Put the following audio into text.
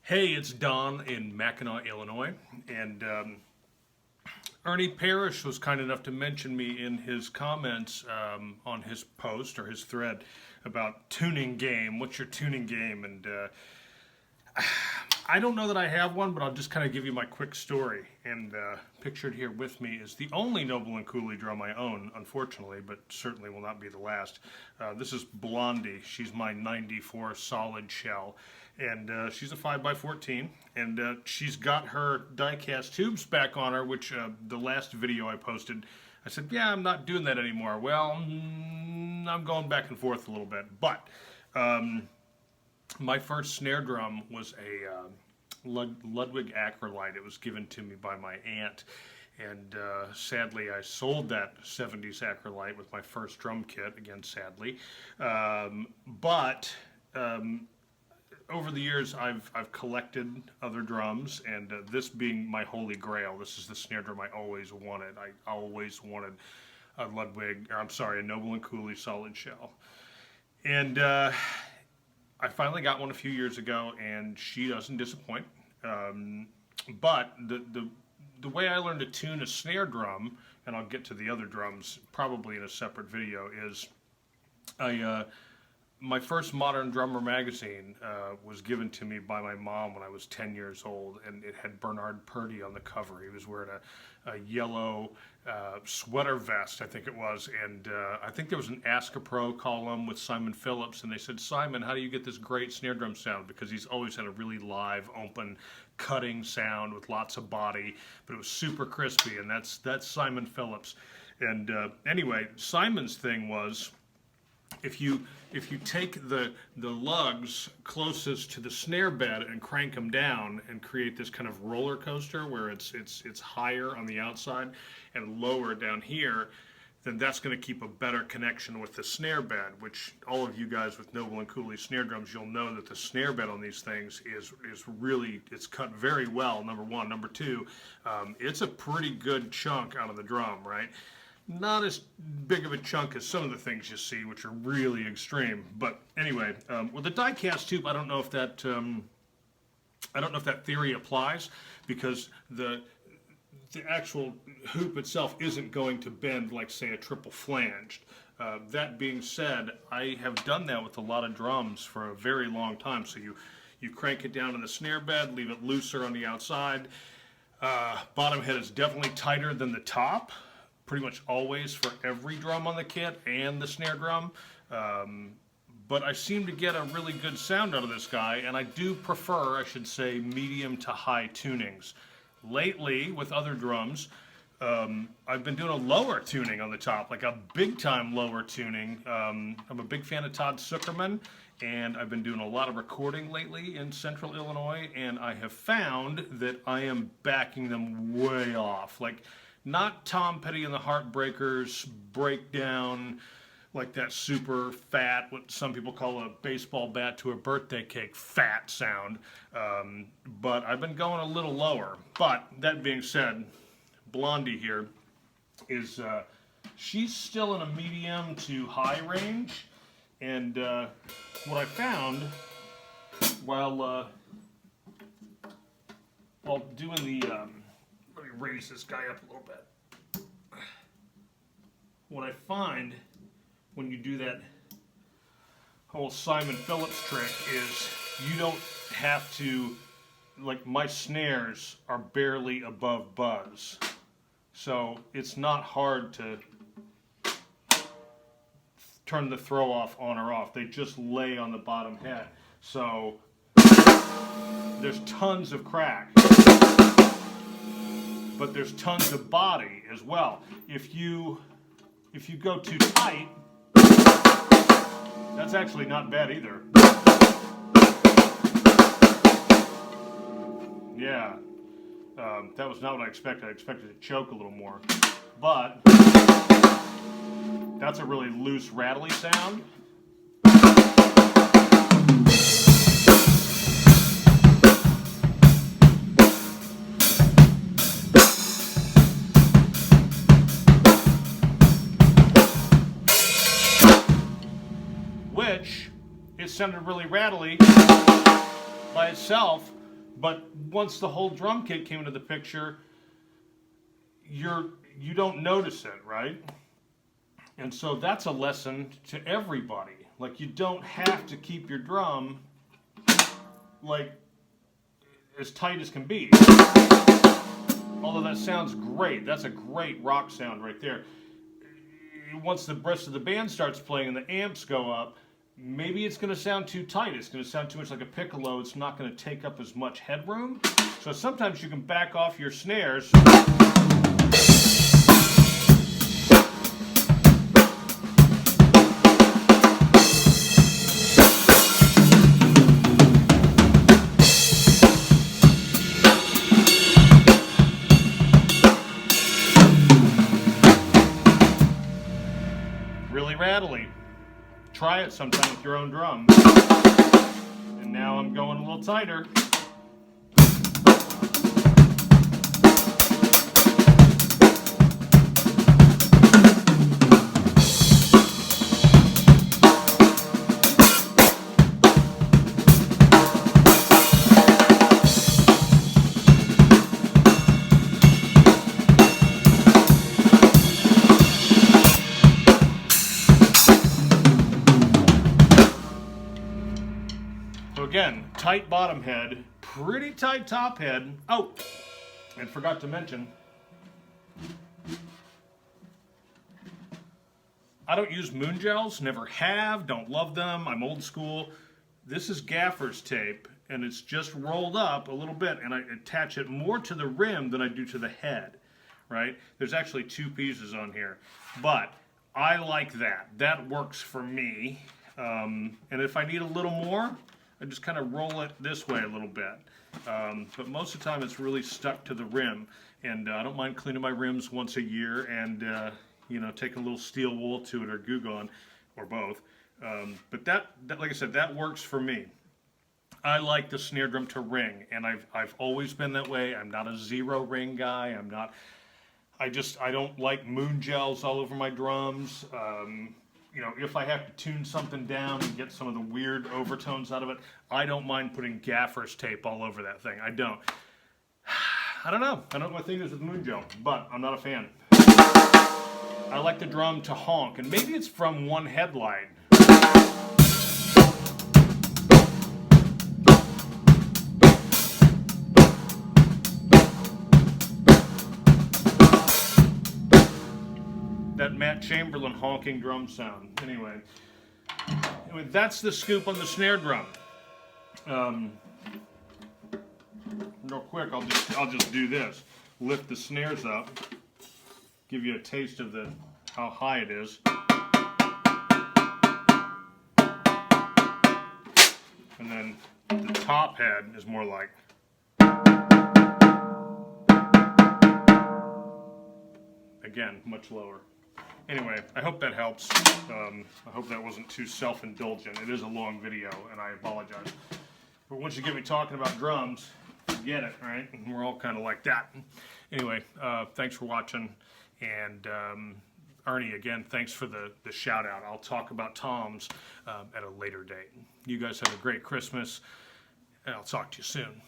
Hey, it's Don in Mackinac, Illinois, and Ernie Parrish was kind enough to mention me in his comments on his post or his thread about tuning game. What's your tuning game? And I don't know that I have one, but I'll just kind of give you my quick story. And pictured here with me is the only Noble and Cooley drum I own, unfortunately, but certainly will not be the last. This is Blondie. She's my 94 solid shell. And she's a 5x14, and she's got her die-cast tubes back on her, which the last video I posted, I said, yeah, I'm not doing that anymore. Well, I'm going back and forth a little bit. But my first snare drum was a Ludwig Acrolite. It was given to me by my aunt. And sadly, I sold that 70s Acrolite with my first drum kit, again, sadly. Over the years, I've collected other drums, and this being my holy grail, this is the snare drum I always wanted. I always wanted a a Noble and Cooley solid shell. And I finally got one a few years ago, and she doesn't disappoint. But the way I learned to tune a snare drum, and I'll get to the other drums probably in a separate video, is my first Modern Drummer magazine was given to me by my mom when I was 10 years old, and it had Bernard Purdie on the cover. He was wearing a yellow sweater vest, I think it was, and I think there was an Ask a Pro column with Simon Phillips, and they said, Simon, how do you get this great snare drum sound? Because he's always had a really live, open, cutting sound with lots of body, but it was super crispy, and that's Simon Phillips. And anyway, Simon's thing was, if you take the lugs closest to the snare bed and crank them down and create this kind of roller coaster where it's higher on the outside and lower down here, then that's going to keep a better connection with the snare bed, which all of you guys with Noble and Cooley snare drums, you'll know that the snare bed on these things is really, it's cut very well, number one. Number two, it's a pretty good chunk out of the drum, right? Not as big of a chunk as some of the things you see, which are really extreme. But anyway, with the die-cast tube, I don't know if that theory applies, because the actual hoop itself isn't going to bend like, say, a triple flanged. That being said, I have done that with a lot of drums for a very long time. So you crank it down in the snare bed, leave it looser on the outside. Bottom head is definitely tighter than the top, pretty much always for every drum on the kit and the snare drum. But I seem to get a really good sound out of this guy, and I do prefer, I should say, medium to high tunings. Lately, with other drums, I've been doing a lower tuning on the top, like a big-time lower tuning. I'm a big fan of Todd Zuckerman, and I've been doing a lot of recording lately in central Illinois, and I have found that I am backing them way off. Like, not Tom Petty and the Heartbreakers breakdown, like that super fat, what some people call a baseball bat to a birthday cake, fat sound. But I've been going a little lower. But that being said, Blondie here is, she's still in a medium to high range. And what I found while doing the, let me raise this guy up a little bit. What I find when you do that whole Simon Phillips trick is you don't have to, like, my snares are barely above buzz. So it's not hard to turn the throw off on or off. They just lay on the bottom head. So there's tons of crack, but there's tons of body as well. If you go too tight, that's actually not bad either. Yeah, that was not what I expected. I expected to choke a little more, but that's a really loose, rattly sound. Which, it sounded really rattly by itself, But once the whole drum kit came into the picture, you don't notice it, right? And so that's a lesson to everybody. Like, you don't have to keep your drum like as tight as can be. Although that sounds great. That's a great rock sound right there. Once the rest of the band starts playing and the amps go up, maybe it's going to sound too tight. It's going to sound too much like a piccolo. It's not going to take up as much headroom. So sometimes you can back off your snares. Really rattly. Try it sometime with your own drum. And now I'm going a little tighter. Again, tight bottom head, pretty tight top head. Oh, and forgot to mention, I don't use moon gels, never have, don't love them, I'm old school. This is gaffer's tape, and it's just rolled up a little bit, and I attach it more to the rim than I do to the head, right? There's actually two pieces on here, but I like that. That works for me, and if I need a little more, I just kind of roll it this way a little bit. But most of the time it's really stuck to the rim. And I don't mind cleaning my rims once a year and, you know, taking a little steel wool to it or Goo Gone or both. But that, like I said, that works for me. I like the snare drum to ring, and I've always been that way. I'm not a zero ring guy. I'm not, I don't like moon gels all over my drums. You know, if I have to tune something down and get some of the weird overtones out of it, I don't mind putting gaffer's tape all over that thing. I don't. I don't know. I don't know what my thing is with moon gel, but I'm not a fan. I like the drum to honk, and maybe it's from one headline. That Matt Chamberlain honking drum sound. Anyway, that's the scoop on the snare drum. Real quick, I'll just do this. Lift the snares up, give you a taste of how high it is. And then the top head is more like. Again, much lower. Anyway, I hope that helps. I hope that wasn't too self-indulgent. It is a long video, and I apologize. But once you get me talking about drums, forget it, right? And we're all kind of like that. Anyway, thanks for watching. And Ernie, again, thanks for the shout-out. I'll talk about toms at a later date. You guys have a great Christmas, and I'll talk to you soon.